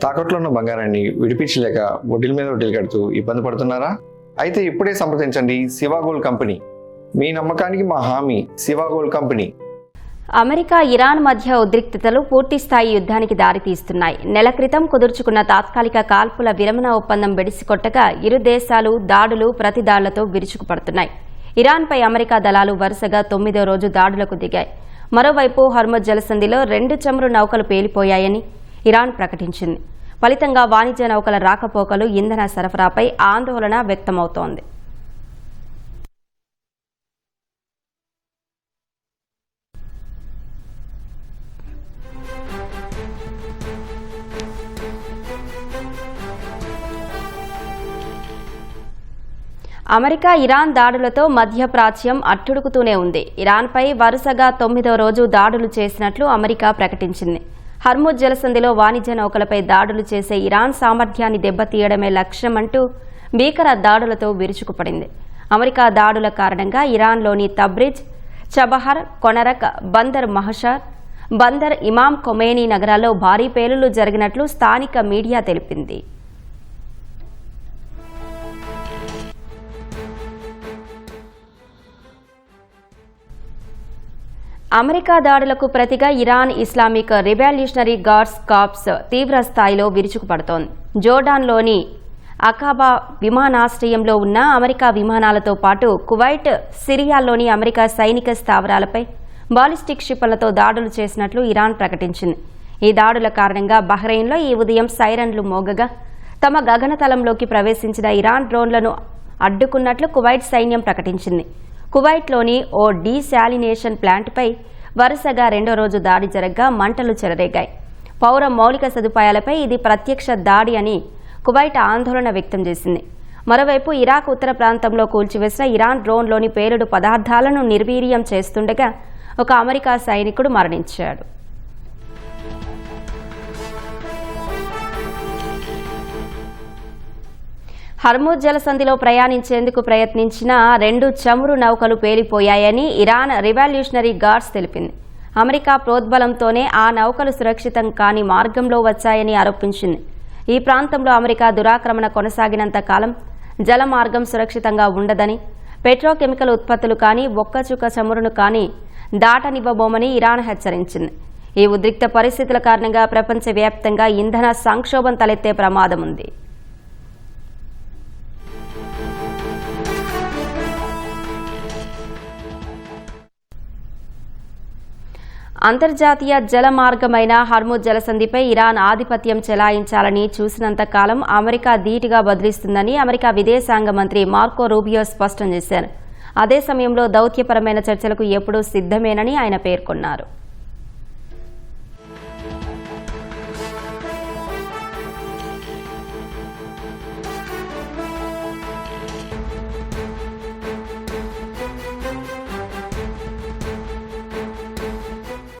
తాకట్లో ఉన్న బంగారాన్ని విడిపించలేక వడ్డీల మీద వడ్డీలు కడుతూ ఇబ్బంది పడుతున్నారా? అయితే ఇప్పుడే సంప్రదించండి శివ గోల్డ్ కంపెనీ. మీ నమ్మకానికి మా హామీ Shiva gold company. America Iran మధ్య ఉద్రిక్తతలు పూర్తిస్థాయి యుద్ధానికి దారితీస్తున్నాయి. నెల క్రితం కుదుర్చుకున్న తాత్కాలిక కాల్పుల విరమణ ఒప్పందం బెడిసికొట్టగా ఇరు దేశాలు దాడులు ప్రతిదాడులతో విరుచుకుపడుతున్నాయి. ఇరాన్పై అమెరికా దళాలు వరుసగా 9వ రోజు దాడులకు దిగాయి. మరోవైపు హర్ముజ్ జలసంధిలో 2 చమురు నౌకలు పేలిపోయాయని ఇరాన్ ప్రకటించింది. ఫలితంగా వాణిజ్య నౌకల రాకపోకలు, ఇంధన సరఫరాపై ఆందోళన వ్యక్తమవుతోంది. అమెరికా ఇరాన్ దాడులతో మధ్యప్రాచ్యం అట్టుడుకుతూనే ఉంది. ఇరాన్పై వరుసగా 9వ రోజు దాడులు చేసినట్లు అమెరికా ప్రకటించింది. హర్ముజ్ జలసంధిలో వాణిజ్య నౌకలపై దాడులు చేసే ఇరాన్ సామర్థ్యాన్ని దెబ్బతీయడమే లక్ష్యమంటూ భీకర దాడులతో విరుచుకుపడింది. అమెరికా దాడుల కారణంగా ఇరాన్లోని తబ్రిజ్, చబహర్, కొనరక్, బందర్ మహషర్, బందర్ ఇమాం ఖొమేనీ నగరాల్లో భారీ పేలుళ్లు జరిగినట్లు స్థానిక మీడియా తెలిపింది. అమెరికా దాడులకు ప్రతిగా Iran Islamic Revolutionary Guards Corps తీవ్ర స్థాయిలో విరుచుకుపడుతోంది. జోర్డాన్లోని అకాబా విమానాశ్రయంలో ఉన్న అమెరికా విమానాలతో పాటు కువైట్, సిరియాల్లోని అమెరికా సైనిక స్థావరాలపై బాలిస్టిక్ క్షిపణులతో దాడులు చేసినట్లు ఇరాన్ ప్రకటించింది. ఈ దాడుల కారణంగా బహ్రెయిన్లో ఈ ఉదయం సైరన్లు మోగగా తమ గగనతలంలోకి ప్రవేశించిన ఇరాన్ డ్రోన్లను అడ్డుకున్నట్లు కువైట్ సైన్యం ప్రకటించింది. కువైట్లోని ఓ డీశాలినేషన్ ప్లాంట్పై వరుసగా 2వ రోజు దాడి జరగ్గా మంటలు చెలరేగాయి. పౌర మౌలిక సదుపాయాలపై ఇది ప్రత్యక్ష దాడి అని కువైట్ ఆందోళన వ్యక్తం చేసింది. మరోవైపు ఇరాక్ ఉత్తర ప్రాంతంలో కూల్చివేసిన ఇరాన్ డ్రోన్లోని పేలుడు పదార్థాలను నిర్వీర్యం చేస్తుండగా ఒక అమెరికా సైనికుడు మరణించాడు. హర్ముజ్ జలసంధిలో ప్రయాణించేందుకు ప్రయత్నించిన 2 చమురు నౌకలు పేలిపోయాయని ఇరాన్ రివల్యూషనరీ గార్డ్స్ తెలిపింది. అమెరికా ప్రోద్బలంతోనే ఆ నౌకలు సురక్షితం కాని మార్గంలో వచ్చాయని ఆరోపించింది. ఈ ప్రాంతంలో అమెరికా దురాక్రమణ కొనసాగినంత కాలం జల మార్గం సురక్షితంగా ఉండదని, పెట్రోకెమికల్ ఉత్పత్తులు కానీ, ఒక్కచుక్క చమురును కానీ దాటనివ్వబోమని ఇరాన్ హెచ్చరించింది. ఈ ఉద్రిక్త పరిస్థితుల కారణంగా ప్రపంచవ్యాప్తంగా ఇంధన సంక్షోభం తలెత్తే ప్రమాదం ఉంది. అంతర్జాతీయ జల మార్గమైన హర్ముజ్ జలసంధిపై ఇరాన్ ఆధిపత్యం చెలాయించాలని చూసినంత కాలం అమెరికా ధీటుగా బదిలిస్తుందని అమెరికా విదేశాంగ మంత్రి మార్కో రూబియో స్పష్టం చేశారు. అదే సమయంలో దౌత్యపరమైన చర్చలకు ఎప్పుడూ సిద్ధమేనని ఆయన పేర్కొన్నారు.